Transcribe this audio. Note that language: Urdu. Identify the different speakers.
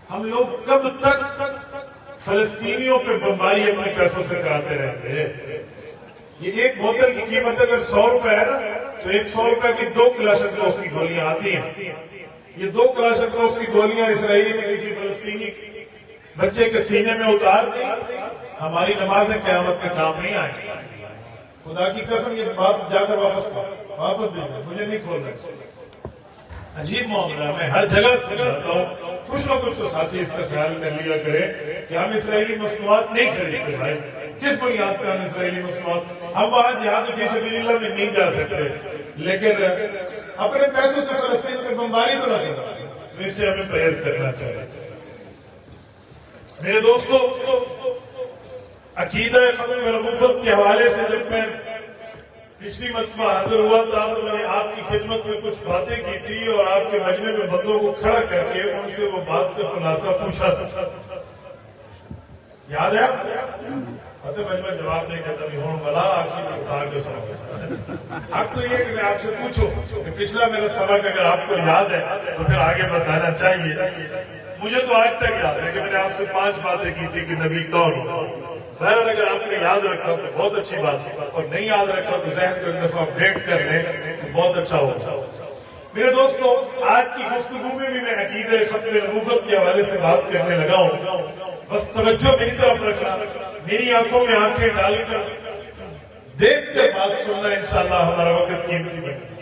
Speaker 1: ہم لوگ کب تک فلسطینیوں پہ بمباری اپنے پیسوں سے کراتے رہتے ہیں؟ یہ ایک بوتل کی قیمت اگر 100 روپے ہے نا تو 100 روپے کی 2 کلاشنکوف کی گولیاں آتی ہیں. یہ 2 کلاشنکوف کی گولیاں اسرائیلی نے کسی فلسطینی بچے کے سینے میں اتار دی، ہماری نمازیں قیامت میں کام نہیں آئیں. خدا کی قسم یہ بات جا کر واپس بھی مجھے نہیں کھولنا. عجیب معاملہ، میں ہر جگہ سمجھاتا ہوں، کچھ نہ کچھ تو ساتھی اس کا خیال کر لیا کرے کہ ہم اسرائیلی مصنوعات نہیں خریدتے. بھائی کس بنیاد پر ہم اسرائیلی مصنوعات، ہم وہاں جہاد فی سبیل اللہ میں نہیں جا سکتے لیکن اپنے پیسوں سے فلسطین میں بمباری تو نہ کرنا، تو اس سے ہمیں پرہیز کرنا چاہیے. میرے دوستو، عقیدہ ختم نبوت کے حوالے سے جب میں پچھلی مرتبہ حاضر ہوا تھا تو میں نے آپ کی خدمت میں کچھ باتیں کی تھی اور آپ کے مجمع میں بندوں کو کھڑا کر کے ان سے وہ بات کا خلاصہ پوچھا تھا. یاد ہے آپ مجمع جواب نہیں دیتا بھی ہوں بلا آپ سے اٹھا کے سنو. اب تو یہ کہ میں آپ سے پوچھوں کہ پچھلا میرا سبق اگر آپ کو یاد ہے تو پھر آگے بتانا چاہیے. مجھے تو آج تک یاد ہے کہ میں نے آپ سے 5 باتیں کی تھی کہ نبی کون ہو. بہرحال اگر آپ نے یاد رکھا تو بہت اچھی بات ہے، اور نہیں یاد رکھا تو ذہن کو ایک دفعہ اپڈیٹ کر لیں تو بہت اچھا ہوگا. میرے دوستو، آج کی گفتگو میں بھی میں عقیدہ ختم نبوت کے حوالے سے بات کرنے لگا ہوں. بس توجہ میری طرف رکھنا، میری آنکھوں میں آنکھیں ڈال کر دیکھ کر بات سننا، انشاءاللہ ہمارا وقت قیمتی بنے.